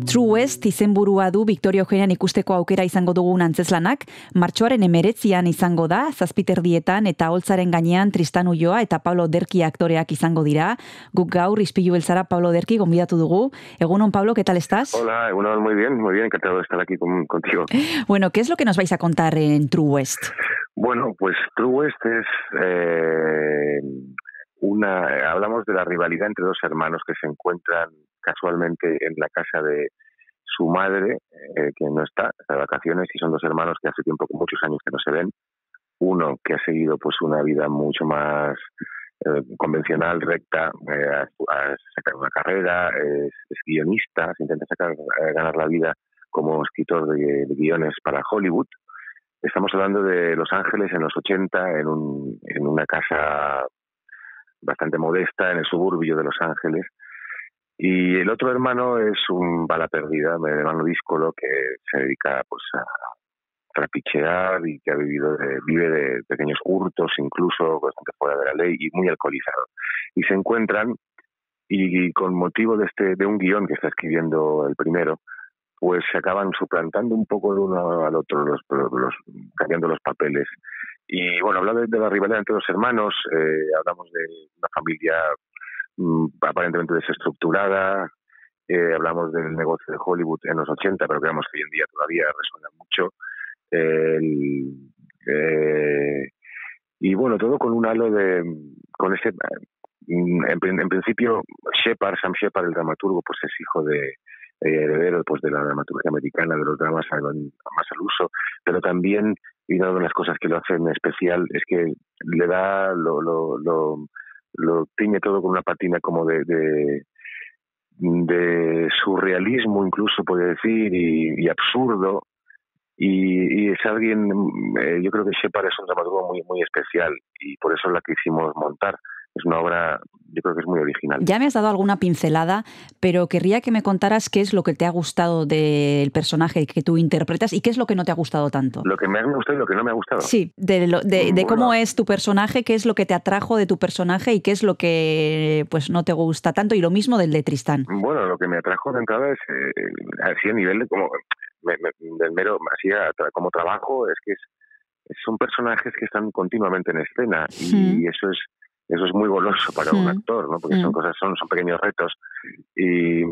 True West izenburua du Victoria Eugenian ikusteko aukera izango dugun antzeslanak, martxoaren 19an izango da, 7:00 eta holtzaren gainean Tristan Ulloa eta Pablo Derqui aktoreak izango dira. Guk gaur Ispilu Beltzara Pablo Derqui gonbidatu dugu. Egunon, Pablo, ¿qué tal estás? Hola, egunon, muy bien, encantado de estar aquí contigo. Bueno, ¿qué es lo que nos vais a contar en True West? Bueno, pues True West es hablamos de la rivalidad entre dos hermanos que se encuentran casualmente en la casa de su madre, que no está de vacaciones, y son dos hermanos que hace tiempo, muchos años que no se ven. Uno que ha seguido pues una vida mucho más convencional, recta, a sacar una carrera, es guionista, se intenta ganar la vida como escritor de guiones para Hollywood. Estamos hablando de Los Ángeles en los 80, en una casa bastante modesta en el suburbio de Los Ángeles. Y el otro hermano es un bala perdida, mi hermano díscolo, que se dedica pues a trapichear y que vive de pequeños hurtos, incluso bastante fuera de la ley y muy alcoholizado. Y se encuentran, y con motivo de un guión que está escribiendo el primero, pues se acaban suplantando un poco el uno al otro, cambiando los papeles. Y bueno, hablamos de la rivalidad entre los hermanos, hablamos de una familia aparentemente desestructurada, hablamos del negocio de Hollywood en los 80, pero creemos que hoy en día todavía resuena mucho. Y bueno, todo con un halo con ese, en principio Sam Shepard, el dramaturgo, pues es hijo heredero pues de la dramaturgia americana, de los dramas más al uso, pero también, y una de las cosas que lo hacen especial es que le da lo tiñe todo con una patina como de surrealismo, incluso puede decir, y absurdo. Y es alguien, yo creo que Shepard es un dramaturgo muy, muy especial, y por eso la quisimos montar. Es una obra, yo creo que es muy original. Ya me has dado alguna pincelada, pero querría que me contaras qué es lo que te ha gustado del personaje que tú interpretas y qué es lo que no te ha gustado tanto. Lo que me ha gustado y lo que no me ha gustado. Sí, de cómo es tu personaje, qué es lo que te atrajo de tu personaje y qué es lo que pues no te gusta tanto, y lo mismo del de Tristán. Bueno, lo que me atrajo de entrada es así a nivel de del mero, así como trabajo, es que son personajes que están continuamente en escena, y eso es muy goloso para un actor, ¿no? Porque son pequeños retos, y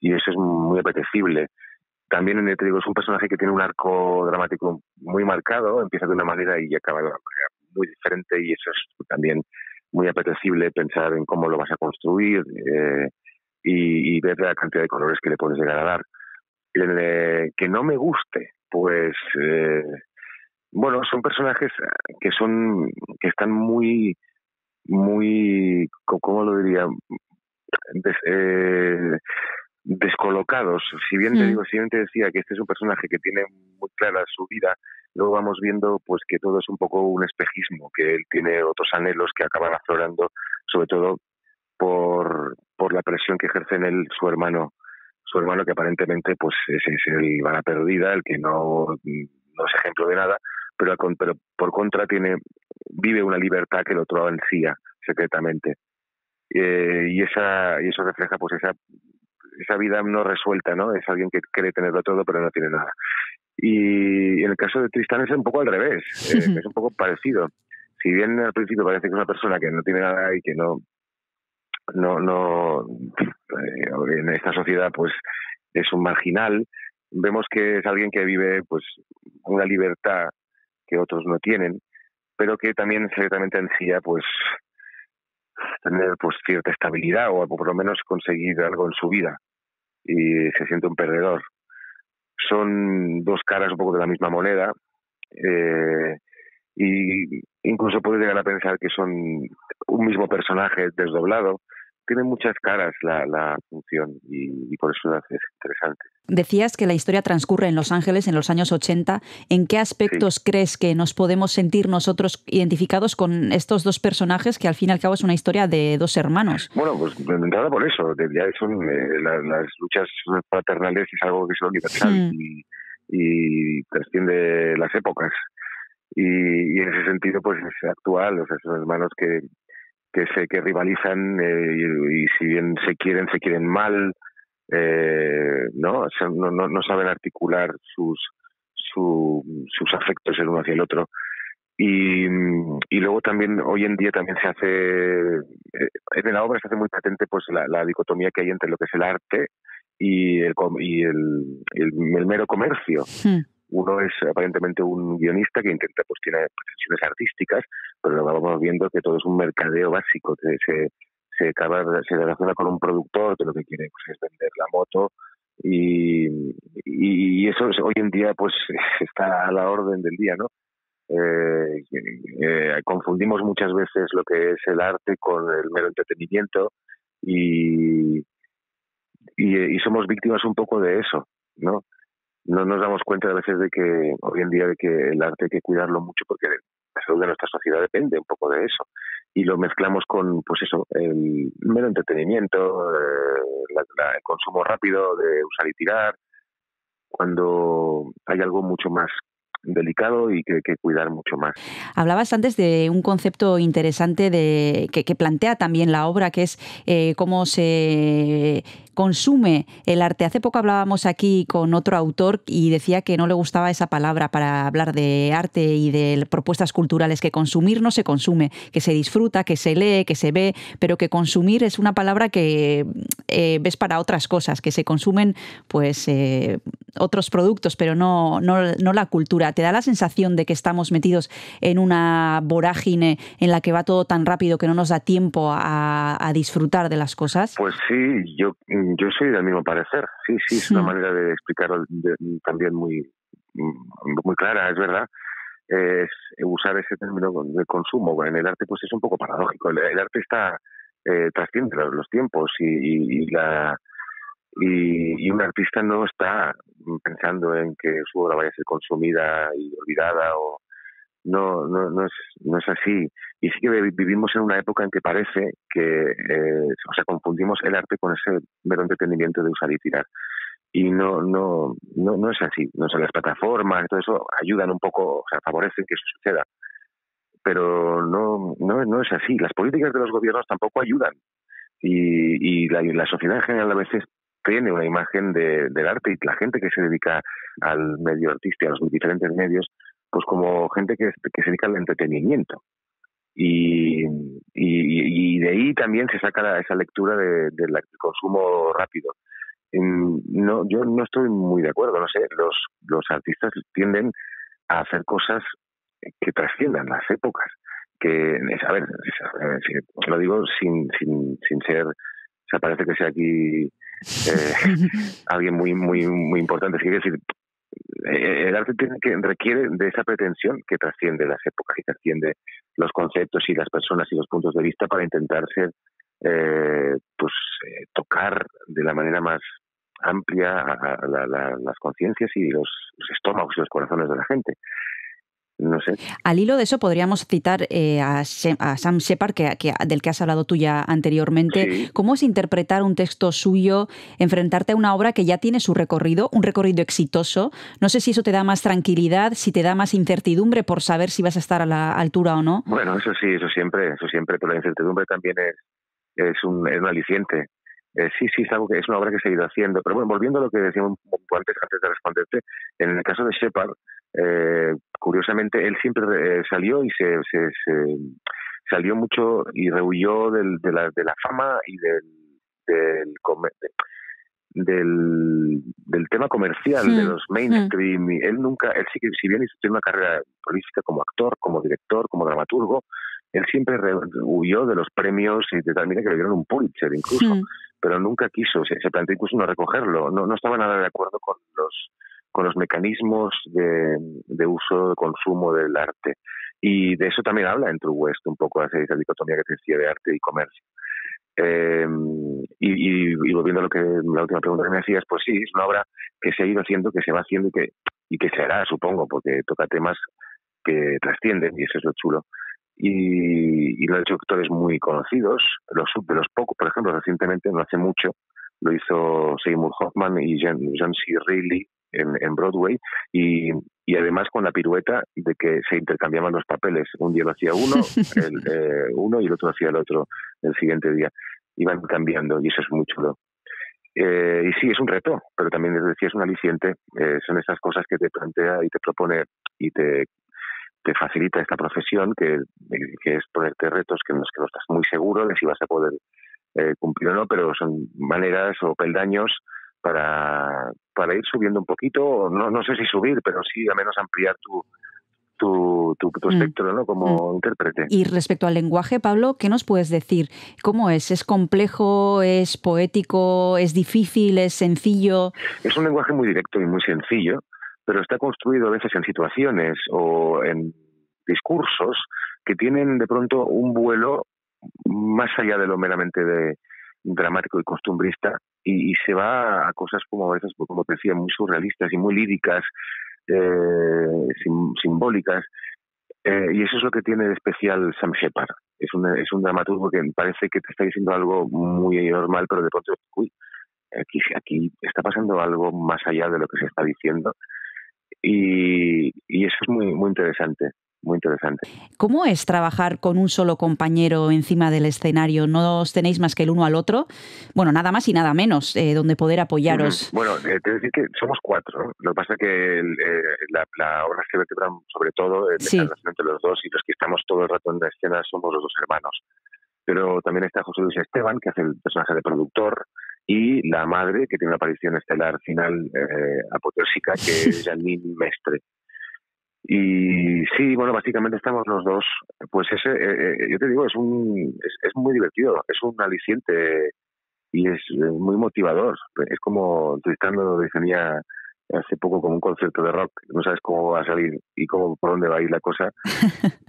eso es muy apetecible. También, te digo, es un personaje que tiene un arco dramático muy marcado, empieza de una manera y acaba de una manera muy diferente, y eso es también muy apetecible, pensar en cómo lo vas a construir, y ver la cantidad de colores que le puedes llegar a dar. Que no me guste, pues bueno, son personajes que están muy, muy, ¿cómo lo diría? Descolocados. Si bien te decía que este es un personaje que tiene muy clara su vida, luego vamos viendo pues que todo es un poco un espejismo, que él tiene otros anhelos que acaban aflorando, sobre todo por la presión que ejerce en él su hermano, que aparentemente pues es el bala perdida, el que no es ejemplo de nada, pero por contra vive una libertad que el otro ansía secretamente, y eso refleja pues esa vida no resuelta, ¿no? Es alguien que cree tenerlo todo pero no tiene nada. Y en el caso de Tristán es un poco al revés, es un poco parecido. Si bien al principio parece que es una persona que no tiene nada y que no en esta sociedad pues es un marginal, vemos que es alguien que vive pues una libertad que otros no tienen, pero que también secretamente ansía pues tener pues cierta estabilidad, o por lo menos conseguir algo en su vida, y se siente un perdedor. Son dos caras un poco de la misma moneda, y incluso puedes llegar a pensar que son un mismo personaje desdoblado. Tiene muchas caras la función, y por eso es interesante. Decías que la historia transcurre en Los Ángeles en los años 80. ¿En qué aspectos crees que nos podemos sentir nosotros identificados con estos dos personajes, que al fin y al cabo es una historia de dos hermanos? Bueno, pues de entrada por eso. Ya son las luchas paternales, es algo que es universal y trasciende las épocas. Y en ese sentido pues es actual. O sea, son hermanos que rivalizan, y si bien se quieren mal, no saben articular sus afectos el uno hacia el otro. Y luego también hoy en día también se hace en la obra se hace muy patente pues la dicotomía que hay entre lo que es el arte y el mero comercio. Uno es aparentemente un guionista que intenta, pues tiene pretensiones artísticas, pero luego vamos viendo que todo es un mercadeo básico, que se relaciona con un productor que lo que quiere pues, es vender la moto y eso hoy en día pues está a la orden del día, ¿no? Confundimos muchas veces lo que es el arte con el mero entretenimiento y somos víctimas un poco de eso, ¿no? No nos damos cuenta a veces de que hoy en día de que el arte hay que cuidarlo mucho porque la salud de nuestra sociedad depende un poco de eso y lo mezclamos con pues eso, el mero entretenimiento, el consumo rápido de usar y tirar, cuando hay algo mucho más delicado y que hay que cuidar mucho más. Hablabas antes de un concepto interesante que plantea también la obra, que es cómo se consume el arte. Hace poco hablábamos aquí con otro autor y decía que no le gustaba esa palabra para hablar de arte y de propuestas culturales, que consumir no se consume, que se disfruta, que se lee, que se ve, pero que consumir es una palabra que ves para otras cosas, que se consumen pues otros productos, pero no la cultura. ¿Te da la sensación de que estamos metidos en una vorágine en la que va todo tan rápido que no nos da tiempo a disfrutar de las cosas? Pues sí, yo soy del mismo parecer. Sí, es una manera de explicarlo también muy clara, es verdad. Es usar ese término de consumo en el arte pues es un poco paradójico. El arte trasciende los tiempos y un artista no está pensando en que su obra vaya a ser consumida y olvidada o no es así. Y sí que vivimos en una época en que parece que confundimos el arte con ese mero entretenimiento de usar y tirar. Y no es así. No sé, las plataformas, todo eso ayudan un poco, o sea, favorecen que eso suceda. Pero no es así. Las políticas de los gobiernos tampoco ayudan. Y la sociedad en general a veces tiene una imagen del arte y la gente que se dedica al medio artístico, a los diferentes medios, pues como gente que se dedica al entretenimiento. Y de ahí también se saca esa lectura del consumo rápido. Yo no estoy muy de acuerdo, no sé, los artistas tienden a hacer cosas que trasciendan las épocas. Que, a ver, lo digo sin ser, o sea, parece que sea aquí alguien muy importante. Es decir, el arte requiere de esa pretensión que trasciende las épocas y trasciende los conceptos y las personas y los puntos de vista para intentar tocar de la manera más amplia a las conciencias y los estómagos y los corazones de la gente. No sé. Al hilo de eso podríamos citar a Sam Shepard, del que has hablado tú ya anteriormente. Sí. ¿Cómo es interpretar un texto suyo, enfrentarte a una obra que ya tiene su recorrido, un recorrido exitoso? No sé si eso te da más tranquilidad, si te da más incertidumbre por saber si vas a estar a la altura o no. Bueno, eso sí, eso siempre, pero la incertidumbre también es un aliciente. Sí, es algo que es una obra que se ha ido haciendo. Pero bueno, volviendo a lo que decíamos un poco antes de responderte, en el caso de Shepard, curiosamente, él siempre salió y se salió mucho y rehuyó de la fama y del tema comercial, de los mainstream. Él sí que, si bien tiene una carrera prolífica como actor, como director, como dramaturgo, él siempre huyó de los premios y de también que le dieron un Pulitzer incluso, pero nunca quiso, se planteó incluso no recogerlo, no estaba nada de acuerdo con los mecanismos de uso, de consumo del arte. Y de eso también habla en True West, un poco esa dicotomía que te decía de arte y comercio. Y volviendo a la última pregunta que me hacías, pues sí, es una obra que se ha ido haciendo, que se va haciendo y que se hará, supongo, porque toca temas que trascienden y eso es lo chulo. Y lo han hecho actores muy conocidos, de los pocos, por ejemplo, recientemente, no hace mucho, lo hizo Seymour Hoffman y John C. Reilly en Broadway y además con la pirueta de que se intercambiaban los papeles. Un día lo hacía uno y el otro hacía el otro el siguiente día. Iban cambiando y eso es muy chulo. Y sí, es un reto, pero también, les decía, es un aliciente. Son esas cosas que te plantea y te propone y te facilita esta profesión, que es ponerte retos que en los que no estás muy seguro de si vas a poder cumplir o no, pero son maneras o peldaños para ir subiendo un poquito, no sé si subir, pero sí al menos ampliar tu espectro, ¿no? Como intérprete. Y respecto al lenguaje, Pablo, ¿qué nos puedes decir? ¿Cómo es? ¿Es complejo? ¿Es poético? ¿Es difícil? ¿Es sencillo? Es un lenguaje muy directo y muy sencillo, pero está construido a veces en situaciones o en discursos que tienen de pronto un vuelo más allá de lo meramente dramático y costumbrista, y se va a cosas como a veces, como te decía, muy surrealistas y muy líricas, simbólicas, y eso es lo que tiene de especial Sam Shepard. Es un dramaturgo que parece que te está diciendo algo muy normal, pero de pronto, uy, aquí está pasando algo más allá de lo que se está diciendo, y eso es muy, muy interesante. Muy interesante. ¿Cómo es trabajar con un solo compañero encima del escenario? ¿No os tenéis más que el uno al otro? Bueno, nada más y nada menos, donde poder apoyaros. Bueno, te voy a decir que somos 4, ¿no? Lo que pasa es que la obra se vertebra sobre todo en la relación entre los dos, y los que estamos todo el rato en la escena somos los 2 hermanos. Pero también está José Luis Esteban, que hace el personaje de productor, y la madre, que tiene una aparición estelar final apoteósica, que es Janine Mestre. Y sí, bueno, básicamente estamos los dos. Pues yo te digo, es muy divertido, es un aliciente y es muy motivador. Es como Tristán lo definía hace poco como un concierto de rock. No sabes cómo va a salir y por dónde va a ir la cosa,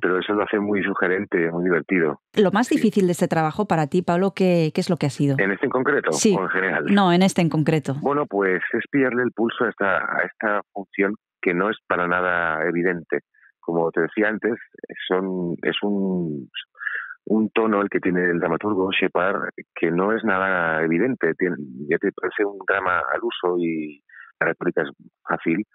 pero eso lo hace muy sugerente, muy divertido. Lo más difícil de este trabajo para ti, Pablo, ¿qué es lo que ha sido? ¿En este en concreto sí. o en general? No, en este en concreto. Bueno, pues es pillarle el pulso a esta función, que no es para nada evidente. Como te decía antes, es un tono el que tiene el dramaturgo Shepard, que no es nada evidente. Ya te parece un drama al uso y la retórica es fácil,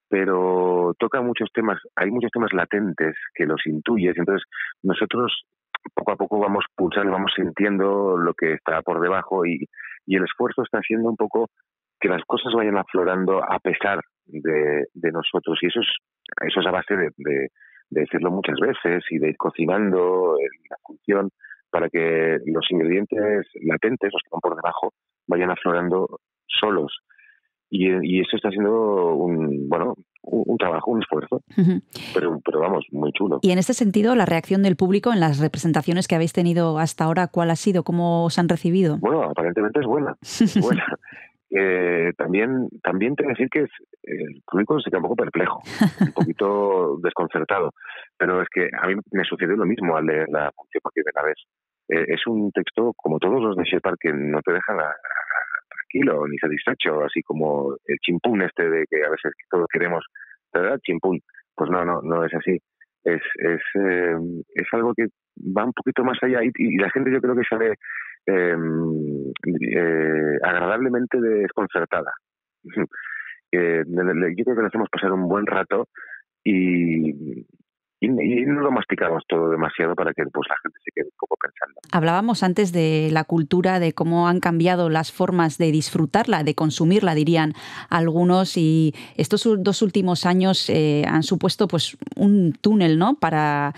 pero toca muchos temas, hay muchos temas latentes que los intuyes, y entonces nosotros poco a poco vamos pulsando, vamos sintiendo lo que está por debajo, y el esfuerzo está haciendo un poco que las cosas vayan aflorando a pesar de nosotros, y eso es a base de decirlo muchas veces y de ir cocinando la función para que los ingredientes latentes, los que van por debajo, vayan aflorando solos. Y eso está siendo un trabajo, un esfuerzo, pero vamos, muy chulo. Y en este sentido, la reacción del público en las representaciones que habéis tenido hasta ahora, ¿cuál ha sido? ¿Cómo os han recibido? Bueno, aparentemente es buena. También te voy a decir que el público se queda un poco perplejo, un poquito desconcertado, pero es que a mí me sucedió lo mismo al leer la función por primera vez. Es un texto, como todos los de Shepard, que no te dejan tranquilo ni satisfecho, así como el chimpún de que a veces todos queremos, ¿verdad? Chimpún. Pues no es así. Es algo que va un poquito más allá, y la gente, yo creo que sale agradablemente desconcertada. Yo creo que nos hacemos pasar un buen rato y no lo masticamos todo demasiado para que pues la gente se quede un poco pensando. Hablábamos antes de la cultura, de cómo han cambiado las formas de disfrutarla, de consumirla, dirían algunos, y estos 2 últimos años han supuesto pues un túnel, ¿no?, para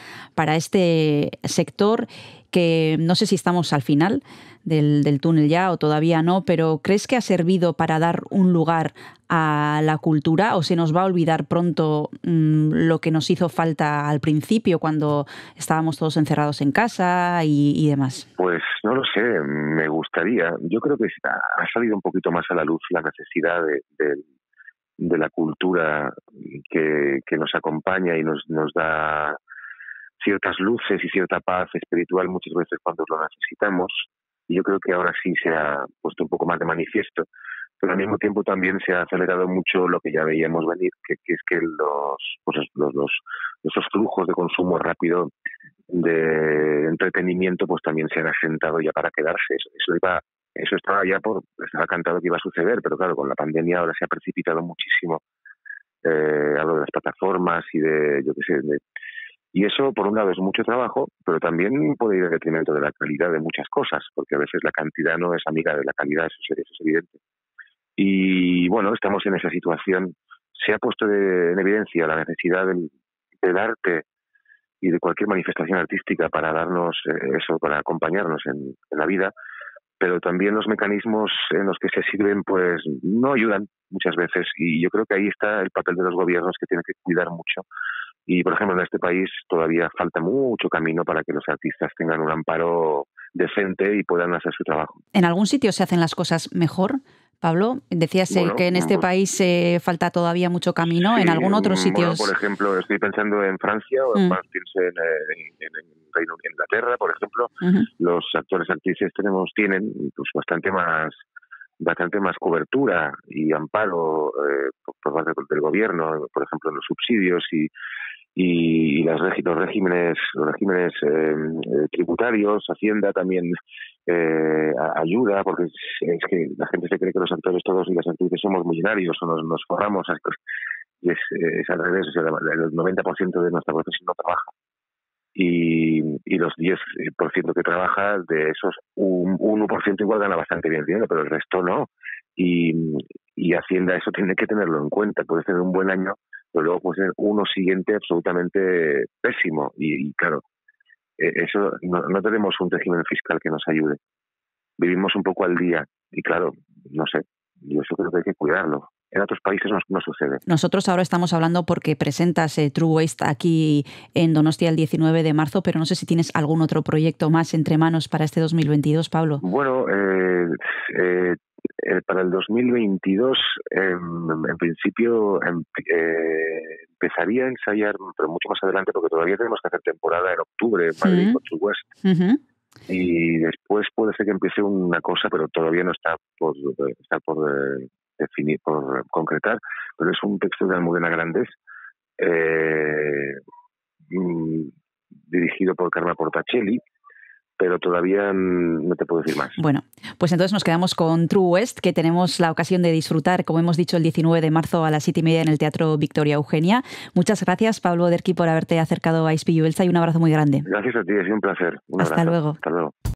este sector, que no sé si estamos al final del túnel ya o todavía no, pero ¿crees que ha servido para dar un lugar a la cultura, o se nos va a olvidar pronto lo que nos hizo falta al principio, cuando estábamos todos encerrados en casa y demás? Pues no lo sé, me gustaría. Yo creo que ha salido un poquito más a la luz la necesidad de la cultura que nos acompaña y nos da ciertas luces y cierta paz espiritual muchas veces cuando lo necesitamos, y yo creo que ahora sí se ha puesto un poco más de manifiesto, pero al mismo tiempo también se ha acelerado mucho lo que ya veíamos venir, que es que esos flujos de consumo rápido de entretenimiento pues también se han asentado ya para quedarse. Eso estaba cantado que iba a suceder, pero claro, con la pandemia ahora se ha precipitado muchísimo. Hablo de las plataformas y de Y eso, por un lado, es mucho trabajo, pero también puede ir en detrimento de la calidad de muchas cosas, porque a veces la cantidad no es amiga de la calidad, eso es evidente. Y bueno, estamos en esa situación. Se ha puesto en evidencia la necesidad del arte y de cualquier manifestación artística para darnos eso, para acompañarnos en la vida, pero también los mecanismos en los que se sirven pues no ayudan muchas veces, y yo creo que ahí está el papel de los gobiernos, que tienen que cuidar mucho. Y por ejemplo, en este país todavía falta mucho camino para que los artistas tengan un amparo decente y puedan hacer su trabajo. ¿En algún sitio se hacen las cosas mejor, Pablo? Decías que en este país falta todavía mucho camino. Sí, ¿En algún otro sitio? Bueno, por ejemplo, estoy pensando en Francia o pienso en Reino Unido, en Inglaterra, por ejemplo. Los actores actrices tienen pues bastante más cobertura y amparo por parte del gobierno, por ejemplo, en los subsidios y los regímenes tributarios. Hacienda también ayuda, porque es que la gente se cree que los actores todos y las actrices somos millonarios o nos forramos, y es al revés. O sea, el 90% de nuestra profesión no trabaja, y los 10% que trabaja, de esos un 1% igual gana bastante bien dinero, pero el resto no. Y Hacienda eso tiene que tenerlo en cuenta. Puede tener un buen año, pero luego puede ser uno siguiente absolutamente pésimo. Y claro, eso no tenemos un régimen fiscal que nos ayude. Vivimos un poco al día y claro, no sé, yo eso creo que hay que cuidarlo. En otros países no sucede. Nosotros ahora estamos hablando porque presentas True Waste aquí en Donostia el 19 de marzo, pero no sé si tienes algún otro proyecto más entre manos para este 2022, Pablo. Bueno, para el 2022, en principio, empezaría a ensayar, pero mucho más adelante, porque todavía tenemos que hacer temporada en octubre en Madrid con True West. Y después puede ser que empiece una cosa, pero todavía no está por definir, por concretar, pero es un texto de Almudena Grandes, dirigido por Carmen Portacelli, pero todavía no te puedo decir más. Bueno, pues entonces nos quedamos con True West, que tenemos la ocasión de disfrutar, como hemos dicho, el 19 de marzo a las 7:30 en el Teatro Victoria Eugenia. Muchas gracias, Pablo Oderki, por haberte acercado a Ispilu Beltza, y un abrazo muy grande. Gracias a ti, ha sido un placer. Hasta luego. Hasta luego.